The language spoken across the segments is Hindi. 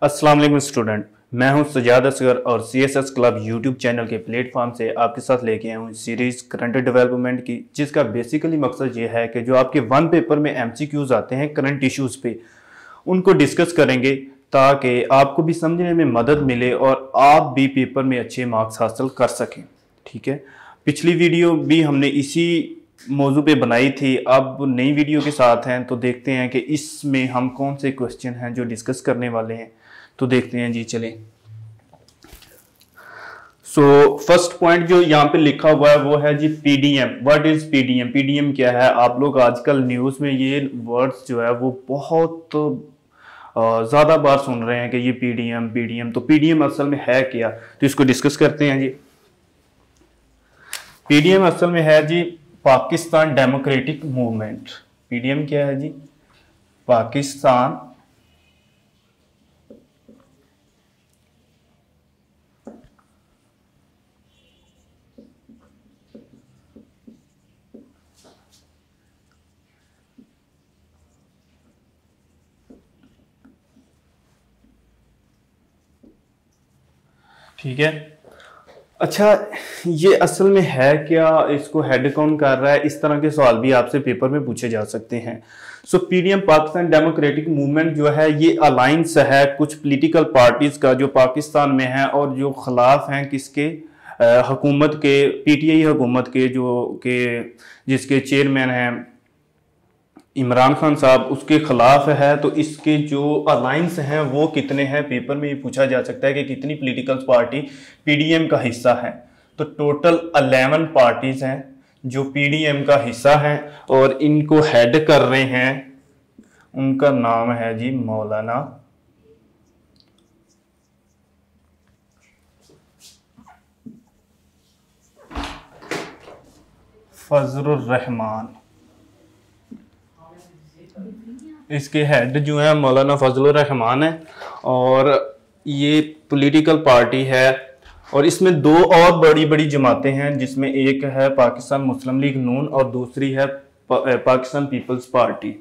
अस्सलाम वालेकुम स्टूडेंट, मैं हूं सजाद असगर और CSS क्लब यूट्यूब चैनल के प्लेटफॉर्म से आपके साथ लेके आया हूं सीरीज करंट डेवलपमेंट की, जिसका बेसिकली मकसद ये है कि जो आपके वन पेपर में MCQs आते हैं करंट इश्यूज पे, उनको डिस्कस करेंगे ताकि आपको भी समझने में मदद मिले और आप भी पेपर में अच्छे मार्क्स हासिल कर सकें। ठीक है, पिछली वीडियो भी हमने इसी मौजू पे बनाई थी, अब नई वीडियो के साथ हैं तो देखते हैं कि इसमें हम कौन से क्वेश्चन हैं जो डिस्कस करने वाले हैं। तो देखते हैं जी, चलें। फर्स्ट पॉइंट जो यहाँ पे लिखा हुआ है वो है जी PDM। What is PDM? PDM क्या है? आप लोग आजकल न्यूज़ में ये वर्ड्स जो है वो बहुत ज़्यादा बार सुन रहे हैं कि ये PDM। तो PDM असल में है क्या, तो इसको डिस्कस करते हैं जी। PDM असल में है जी पाकिस्तान डेमोक्रेटिक मूवमेंट। PDM क्या है जी? पाकिस्तान ठीक है। अच्छा, ये असल में है क्या, इसको हेड कौन कर रहा है, इस तरह के सवाल भी आपसे पेपर में पूछे जा सकते हैं। PDM पाकिस्तान डेमोक्रेटिक मूवमेंट जो है ये अलायंस है कुछ पॉलिटिकल पार्टीज का जो पाकिस्तान में है और जो खिलाफ हैं किसके, हुकूमत के, PTI हुकूमत के, जो के जिसके चेयरमैन हैं इमरान खान साहब, उसके खिलाफ है। तो इसके जो अलायंस हैं वो कितने हैं, पेपर में ये पूछा जा सकता है कि कितनी पॉलिटिकल पार्टी PDM का हिस्सा है। तो टोटल 11 पार्टीज हैं जो PDM का हिस्सा हैं और इनको हेड कर रहे हैं, उनका नाम है जी मौलाना फजलुर रहमान। इसके हेड जो है मौलाना फजलुर रहमान है और ये पॉलिटिकल पार्टी है। और इसमें दो और बड़ी बड़ी जमातें हैं, जिसमें एक है पाकिस्तान मुस्लिम लीग नून और दूसरी है पाकिस्तान पीपल्स पार्टी।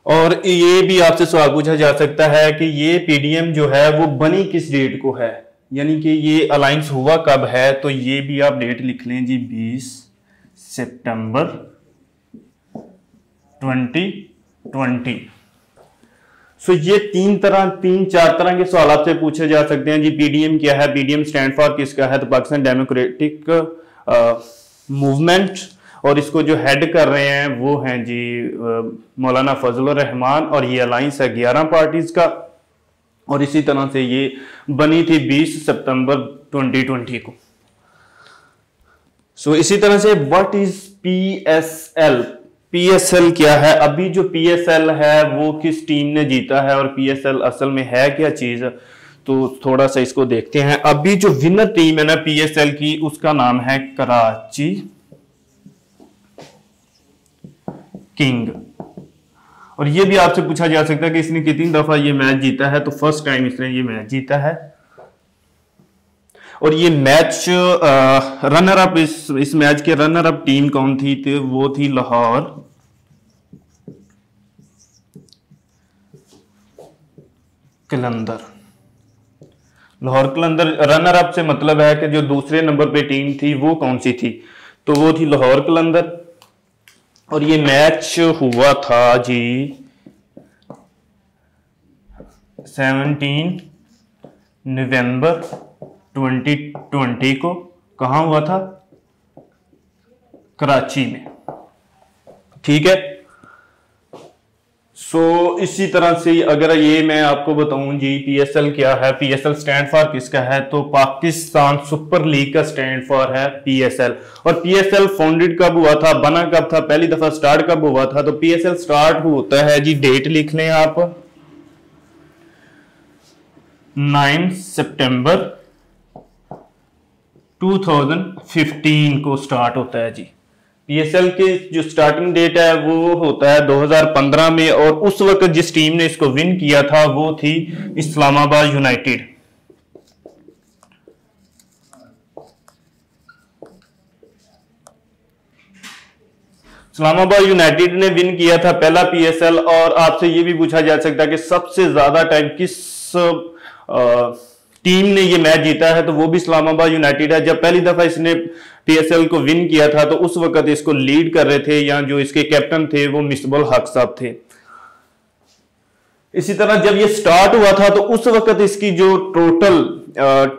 और ये भी आपसे सवाल पूछा जा सकता है कि ये PDM जो है वो बनी किस डेट को है, यानी कि ये अलायंस हुआ कब है। तो ये भी आप डेट लिख लें जी, 20 सितंबर 2020। ये तीन चार तरह के सवाल आपसे पूछे जा सकते हैं जी। PDM क्या है? PDM स्टैंड फॉर किसका है? तो पाकिस्तान डेमोक्रेटिक मूवमेंट। और इसको जो हेड कर रहे हैं वो हैं जी मौलाना फजलुर रहमान और ये अलायंस है 11 पार्टीज का। और इसी तरह से ये बनी थी 20 सितंबर 2020 को। इसी तरह से व्हाट इज PSL? PSL क्या है? अभी जो PSL है वो किस टीम ने जीता है और PSL असल में है क्या चीज, तो थोड़ा सा इसको देखते हैं। अभी जो विनर टीम है ना PSL की, उसका नाम है कराची किंग। और ये भी आपसे पूछा जा सकता है कि इसने कितनी दफा ये मैच जीता है, तो फर्स्ट टाइम इसने ये मैच जीता है। और ये मैच रनर अप, इस मैच के रनर अप टीम कौन थी? तो वो थी लाहौर कलंदर। लाहौर कलंदर रनर अप से मतलब है कि जो दूसरे नंबर पे टीम थी वो कौन सी थी, तो वो थी लाहौर कलंदर। और ये मैच हुआ था जी 17 नवंबर 2020 को। कहां हुआ था? कराची में। ठीक है। इसी तरह से अगर ये मैं आपको बताऊं जी PSL क्या है, PSL स्टैंड फॉर किसका है, तो पाकिस्तान सुपर लीग का स्टैंड फॉर है PSL। और PSL फाउंडेड कब हुआ था, बना कब था, पहली दफा स्टार्ट कब हुआ था? तो PSL स्टार्ट होता है जी, डेट लिख लें आप, 9 सितंबर 2015 को स्टार्ट होता है जी। PSL के जो स्टार्टिंग डेट है वो होता है 2015 में और उस वक्त जिस टीम ने इसको विन किया था वो थी इस्लामाबाद यूनाइटेड। इस्लामाबाद यूनाइटेड ने विन किया था पहला PSL। और आपसे ये भी पूछा जा सकता है कि सबसे ज्यादा टाइम किस टीम ने ये मैच जीता है तो वो भी इस्लामाबाद यूनाइटेड है। जब पहली दफा इसने पीएसएल को विन किया था तो उस वक्त इसको लीड कर रहे थे, या जो इसके कैप्टन थे वो मिसबाह हक साहब थे। इसी तरह जब ये स्टार्ट हुआ था तो उस वक्त इसकी जो टोटल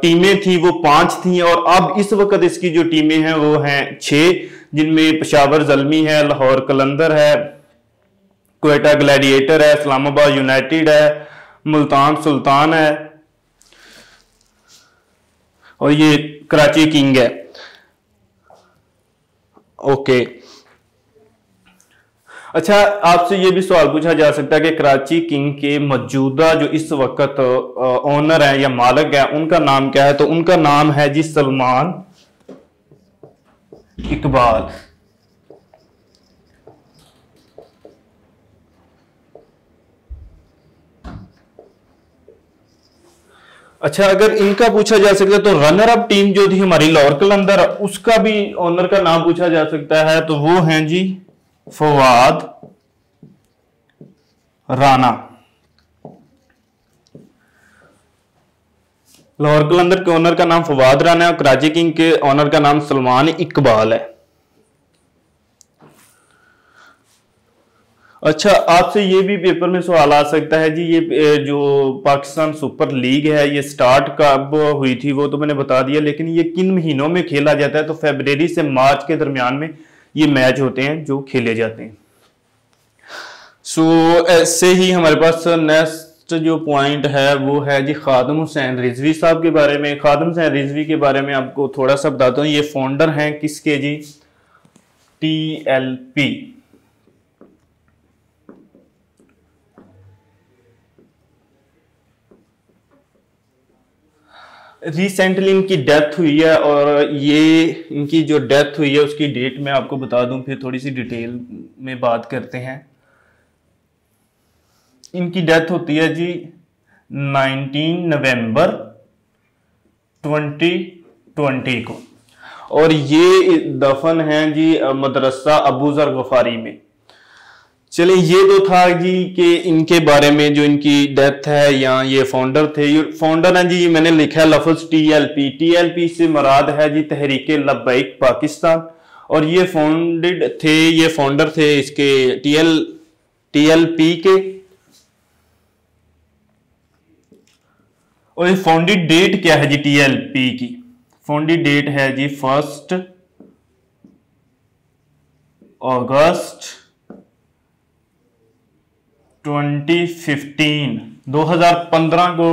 टीमें थी वो 5 थी, और अब इस वक्त इसकी जो टीमें हैं वो हैं 6, जिनमें पेशावर ज़ल्मी है, लाहौर कलंदर है, क्वेटा ग्लैडिएटर है, इस्लामाबाद यूनाइटेड है, मुल्तान सुल्तान है और ये कराची किंग है। ओके, अच्छा, आपसे ये भी सवाल पूछा जा सकता है कि कराची किंग के मौजूदा जो इस वक्त ओनर है या मालिक है उनका नाम क्या है? तो उनका नाम है जी सलमान इकबाल। अच्छा, अगर इनका पूछा जा सकता है तो रनर अप टीम जो थी हमारी लाहौर कलंदर, उसका भी ओनर का नाम पूछा जा सकता है, तो वो हैं जी फवाद राना। लाहौर कलंदर के ओनर का नाम फवाद राना है और कराची किंग के ओनर का नाम सलमान इकबाल है। अच्छा, आपसे ये भी पेपर में सवाल आ सकता है जी, ये जो पाकिस्तान सुपर लीग है ये स्टार्ट कब हुई थी वो तो मैंने बता दिया, लेकिन ये किन महीनों में खेला जाता है? तो फरवरी से मार्च के दरमियान में ये मैच होते हैं जो खेले जाते हैं। सो ऐसे ही हमारे पास नेक्स्ट जो पॉइंट है वो है जी खादम हुसैन रिजवी साहब के बारे में। खादम हुसैन रिजवी के बारे में आपको थोड़ा सा बताता हूँ। ये फाउंडर हैं किसके जी? TLP। रिसेंटली इनकी डेथ हुई है, और ये इनकी जो डेथ हुई है उसकी डेट मैं आपको बता दूं, फिर थोड़ी सी डिटेल में बात करते हैं। इनकी डेथ होती है जी 19 नवंबर 2020 को, और ये दफन है जी मदरसा अबू जर गफारी में। चलिए, ये तो था जी कि इनके बारे में जो इनकी डेथ है, या ये फाउंडर थे। ये फाउंडर है जी, मैंने लिखा है लफ्ज TLP। TLP से मुराद है जी तहरीक लब्बैक पाकिस्तान, और ये फाउंडर थे इसके TLP के। और फाउंडेड डेट क्या है जी TLP की? फाउंडेड डेट है जी 1 अगस्त 2015 को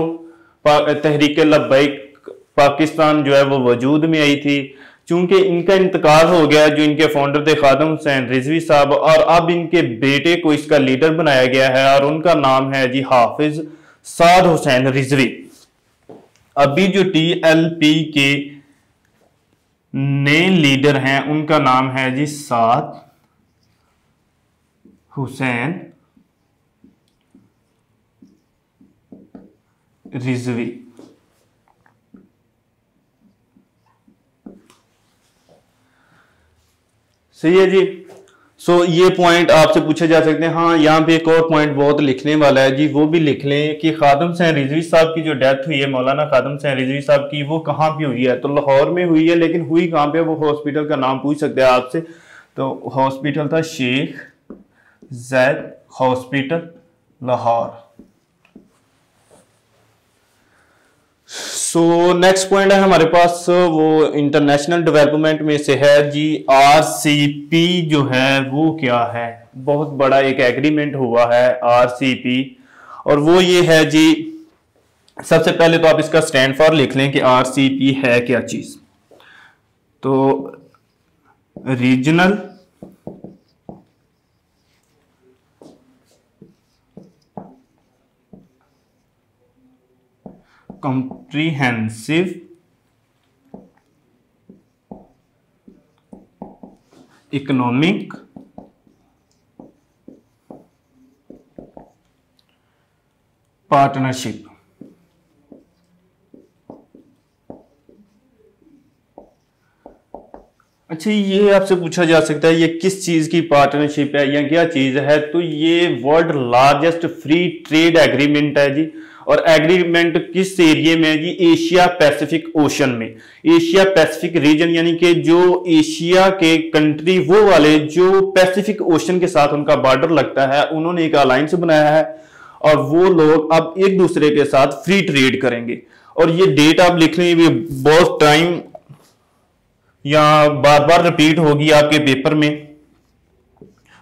तहरीक लब्बैक पाकिस्तान जो है वो वजूद में आई थी। चूंकि इनका इंतकाल हो गया, जो इनके फाउंडर थे खादम हुसैन रिजवी साहब, और अब इनके बेटे को इसका लीडर बनाया गया है और उनका नाम है जी हाफिज साद हुसैन रिजवी। अभी जो TLP के नए लीडर हैं उनका नाम है जी साद हुसैन रिजवी। सही है जी। सो ये पॉइंट आपसे पूछे जा सकते हैं। हाँ, यहाँ पे एक और पॉइंट बहुत लिखने वाला है जी, वो भी लिख लें कि खादम हुसैन रिजवी साहब की जो डेथ हुई है, मौलाना खादम हुसैन रिजवी साहब की, वो कहाँ पे हुई है? तो लाहौर में हुई है, लेकिन हुई कहाँ पे? वो हॉस्पिटल का नाम पूछ सकते हैं आपसे। तो हॉस्पिटल था Sheikh Zayed hospital Lahore. So next point है हमारे पास, वो इंटरनेशनल डेवलपमेंट में से है जी। RCP जो है वो क्या है? बहुत बड़ा एक एग्रीमेंट हुआ है RCP, और वो ये है जी, सबसे पहले तो आप इसका स्टैंड फॉर लिख लें कि RCP है क्या चीज। तो रीजनल comprehensive economic पार्टनरशिप। अच्छा, ये आपसे पूछा जा सकता है ये किस चीज की पार्टनरशिप है या क्या चीज है? तो ये world largest free trade agreement है जी, और एग्रीमेंट किस एरिया में है जी? एशिया पैसिफिक ओशन में। एशिया पैसिफिक रीजन यानी कि जो एशिया के कंट्री वो वाले जो पैसिफिक ओशन के साथ उनका बॉर्डर लगता है, उन्होंने एक अलायंस बनाया है और वो लोग अब एक दूसरे के साथ फ्री ट्रेड करेंगे। और ये डेट आप लिख लें, ये बहुत टाइम या बार बार रिपीट होगी आपके पेपर में।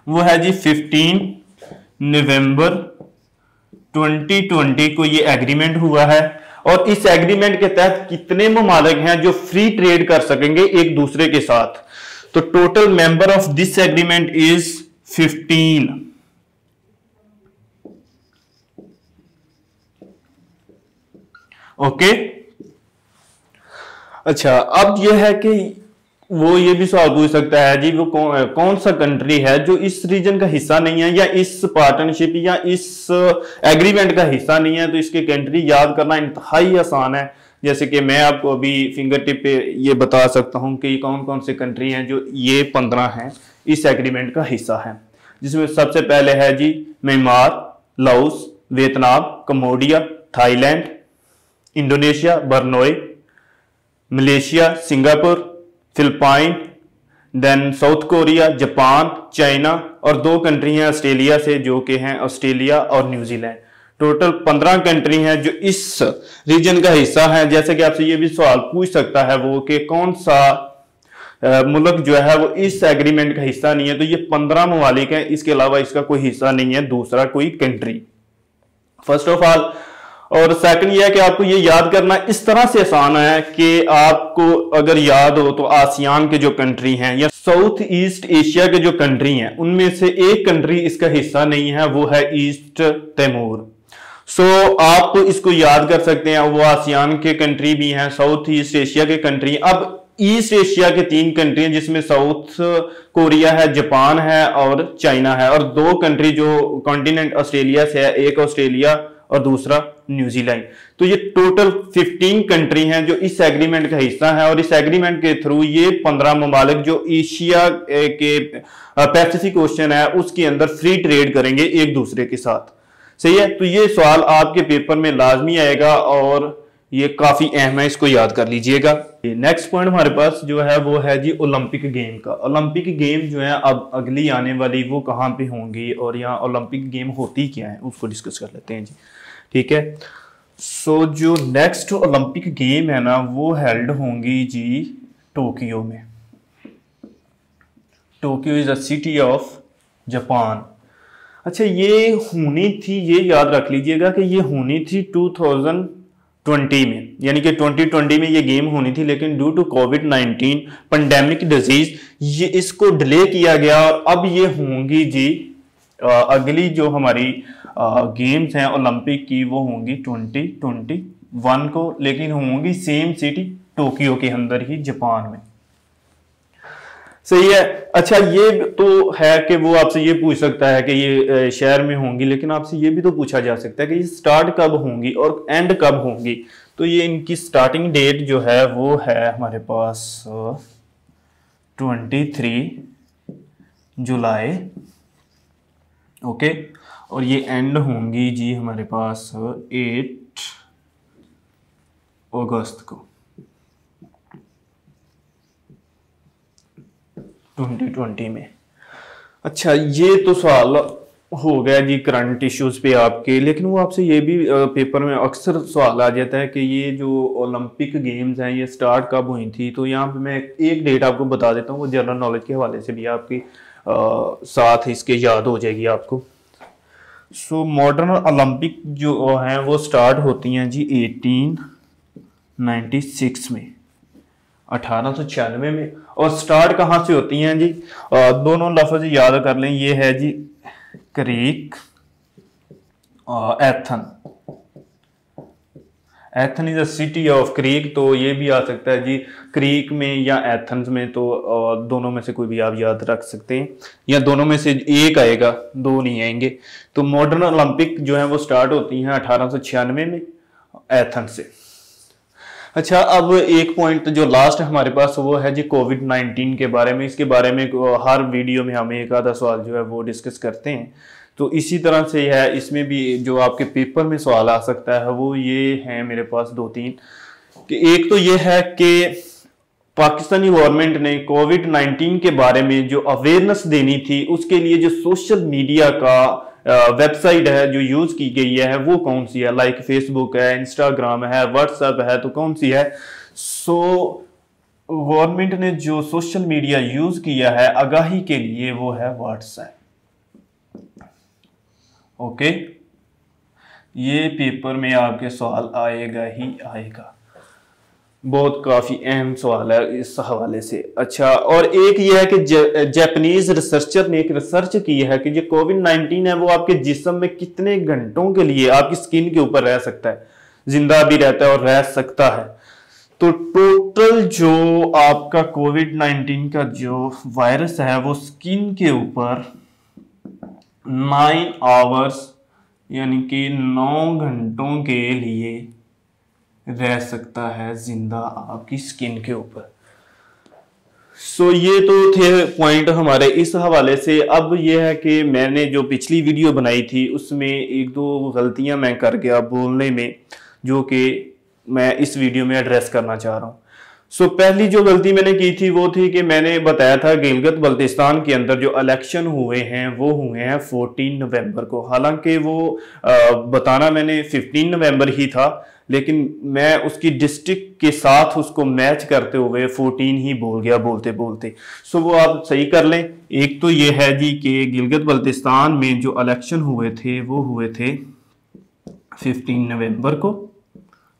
वो है जी 15 नवंबर 2020 को ये एग्रीमेंट हुआ है। और इस एग्रीमेंट के तहत कितने ममालिक हैं जो फ्री ट्रेड कर सकेंगे एक दूसरे के साथ? तो total member of this agreement is 15। Okay. अच्छा, अब यह है कि वो ये भी सवाल पूछ सकता है जी वो कौन सा कंट्री है जो इस रीजन का हिस्सा नहीं है या इस पार्टनरशिप या इस एग्रीमेंट का हिस्सा नहीं है। तो इसके कंट्री याद करना इंतहाई आसान है। जैसे कि मैं आपको अभी फिंगर टिप पे ये बता सकता हूं कि कौन कौन से कंट्री हैं जो ये 15 हैं इस एग्रीमेंट का हिस्सा है, जिसमें सबसे पहले है जी Myanmar, Laos, Vietnam, Cambodia, Thailand, Indonesia, Brunei, Malaysia, Singapore, Philippine, then South Korea, Japan, China और 2 कंट्री हैं ऑस्ट्रेलिया से जो कि हैं ऑस्ट्रेलिया और न्यूजीलैंड। टोटल 15 कंट्री हैं जो इस रीजन का हिस्सा है। जैसे कि आपसे ये भी सवाल पूछ सकता है वो कि कौन सा मुल्क जो है वो इस एग्रीमेंट का हिस्सा नहीं है। तो ये 15 ममालिक हैं, इसके अलावा इसका कोई हिस्सा नहीं है दूसरा कोई कंट्री, फर्स्ट ऑफ ऑल। और सेकंड ये है कि आपको ये याद करना इस तरह से आसान है कि आपको अगर याद हो तो आसियान के जो कंट्री हैं या साउथ ईस्ट एशिया के जो कंट्री हैं उनमें से एक कंट्री इसका हिस्सा नहीं है, वो है ईस्ट तिमोर। सो आप इसको याद कर सकते हैं, वो आसियान के कंट्री भी हैं, साउथ ईस्ट एशिया के कंट्री। अब ईस्ट एशिया के 3 कंट्री हैं जिसमें साउथ कोरिया है, जापान है और चाइना है, और 2 कंट्री जो कॉन्टिनेंट ऑस्ट्रेलिया से है, एक ऑस्ट्रेलिया और दूसरा न्यूजीलैंड। तो ये टोटल 15 कंट्री हैं जो इस एग्रीमेंट का हिस्सा है। और इस एग्रीमेंट के थ्रू ये 15 ममालिक जो एशिया के पैसिफिक ओशन है उसके अंदर फ्री ट्रेड करेंगे एक दूसरे के साथ। सही है, तो ये सवाल आपके पेपर में लाजमी आएगा और ये काफी अहम है, इसको याद कर लीजिएगा। नेक्स्ट पॉइंट हमारे पास जो है वो है जी ओलंपिक गेम का। ओलंपिक गेम जो है अब अगली आने वाली वो कहाँ पे होंगी और यहाँ ओलंपिक गेम होती क्या है उसको डिस्कस कर लेते हैं जी। ठीक है, सो जो नेक्स्ट ओलंपिक गेम है ना वो हेल्ड होंगी जी टोक्यो में। Tokyo is a city of Japan. अच्छा, ये होनी थी, ये याद रख लीजिएगा कि ये होनी थी 2020 में, यानी कि 2020 में ये गेम होनी थी, लेकिन ड्यू टू कोविड-19 पेंडेमिक डिजीज ये इसको डिले किया गया और अब ये होंगी जी अगली जो हमारी गेम्स हैं ओलंपिक की वो होंगी 2021 को, लेकिन होंगी सेम सिटी टोक्यो के अंदर ही जापान में। सही है। अच्छा, ये तो है कि वो आपसे ये पूछ सकता है कि ये शहर में होंगी, लेकिन आपसे ये भी तो पूछा जा सकता है कि ये स्टार्ट कब होंगी और एंड कब होंगी। तो ये इनकी स्टार्टिंग डेट जो है वो है हमारे पास 23 जुलाई, ओके, और ये एंड होंगी जी हमारे पास 8 अगस्त को 2020 में। अच्छा, ये तो सवाल हो गया जी करंट इश्यूज पे आपके, लेकिन वो आपसे ये भी पेपर में अक्सर सवाल आ जाता है कि ये जो ओलंपिक गेम्स हैं ये स्टार्ट कब हुई थी। तो यहाँ पे मैं एक डेट आपको बता देता हूँ, वो जनरल नॉलेज के हवाले से भी आपकी साथ इसके याद हो जाएगी आपको। सो मॉडर्न ओलंपिक जो हैं वो स्टार्ट होती हैं जी 1896 में, 1896 में। और स्टार्ट कहाँ से होती हैं जी? दोनों लफ्ज याद कर लें, ये है जी Greek, Athens. Athens is a city of Greek, तो ये भी आ सकता है जी क्रीक में या एथन्स में, तो दोनों में से कोई भी आप याद रख सकते हैं, या दोनों में से एक आएगा, 2 नहीं आएंगे। तो मॉडर्न ओलंपिक जो है वो स्टार्ट होती हैं 1896 में एथन से। अच्छा, अब एक पॉइंट जो लास्ट हमारे पास वो है जी कोविड-19 के बारे में। इसके बारे में हर वीडियो में हम एक आधा सवाल जो है वो डिस्कस करते हैं। तो इसी तरह से है, इसमें भी जो आपके पेपर में सवाल आ सकता है वो ये है मेरे पास 2-3 कि एक तो ये है कि पाकिस्तानी गवर्नमेंट ने कोविड-19 के बारे में जो अवेयरनेस देनी थी उसके लिए जो सोशल मीडिया का वेबसाइट है जो यूज की गई है वो कौन सी है, लाइक फेसबुक है, इंस्टाग्राम है, व्हाट्सएप है, तो कौन सी है। सो गवर्नमेंट ने जो सोशल मीडिया यूज किया है आगाही के लिए वो है व्हाट्सएप। ओके, ये पेपर में आपके सवाल आएगा ही आएगा, बहुत काफी अहम सवाल है इस हवाले से। अच्छा, और एक ये है कि जापानीज रिसर्चर ने एक रिसर्च की है कि जो कोविड-19 है वो आपके जिस्म में कितने घंटों के लिए आपकी स्किन के ऊपर रह सकता है, जिंदा भी रहता है और रह सकता है। तो टोटल जो आपका कोविड-19 का जो वायरस है वो स्किन के ऊपर 9 आवर्स यानी कि 9 घंटों के लिए रह सकता है जिंदा आपकी स्किन के ऊपर। सो ये तो थे पॉइंट हमारे इस हवाले से। अब ये है कि मैंने जो पिछली वीडियो बनाई थी उसमें एक दो गलतियां मैं कर गया बोलने में, जो कि मैं इस वीडियो में एड्रेस करना चाह रहा हूँ। सो पहली जो गलती मैंने की थी वो थी कि मैंने बताया था गिलगित बल्तिस्तान के अंदर जो इलेक्शन हुए हैं वो हुए हैं 14 नवंबर को। हालांकि वो बताना मैंने 15 नवंबर ही था, लेकिन मैं उसकी डिस्ट्रिक्ट के साथ उसको मैच करते हुए 14 ही बोल गया बोलते बोलते। सो वो आप सही कर लें। एक तो ये है जी कि गिलगित बल्तिस्तान में जो इलेक्शन हुए थे वो हुए थे 15 नवंबर को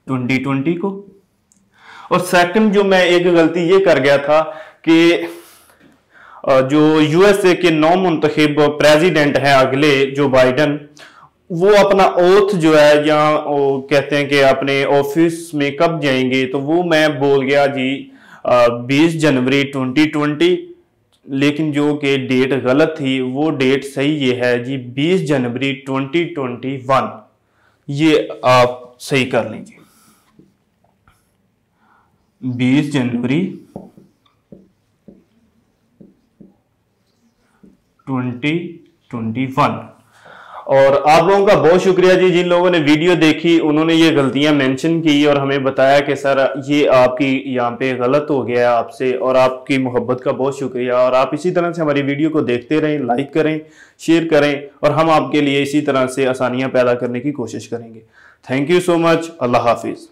2020 को। और सेकंड जो मैं एक गलती ये कर गया था कि जो यूएसए के नौ मुंतखब प्रेसिडेंट हैं अगले जो बाइडन, वो अपना ओथ जो है या कहते हैं कि अपने ऑफिस में कब जाएंगे, तो वो मैं बोल गया जी 20 जनवरी 2020, लेकिन जो कि डेट गलत थी वो डेट सही ये है जी 20 जनवरी 2021। ये आप सही कर लीजिए 20 जनवरी 2021। और आप लोगों का बहुत शुक्रिया जी, जिन लोगों ने वीडियो देखी उन्होंने ये गलतियां मेंशन की और हमें बताया कि सर ये आपकी यहाँ पे गलत हो गया आपसे, और आपकी मोहब्बत का बहुत शुक्रिया। और आप इसी तरह से हमारी वीडियो को देखते रहें, लाइक करें, शेयर करें, और हम आपके लिए इसी तरह से आसानियां पैदा करने की कोशिश करेंगे। Thank you so much. Allah Hafiz.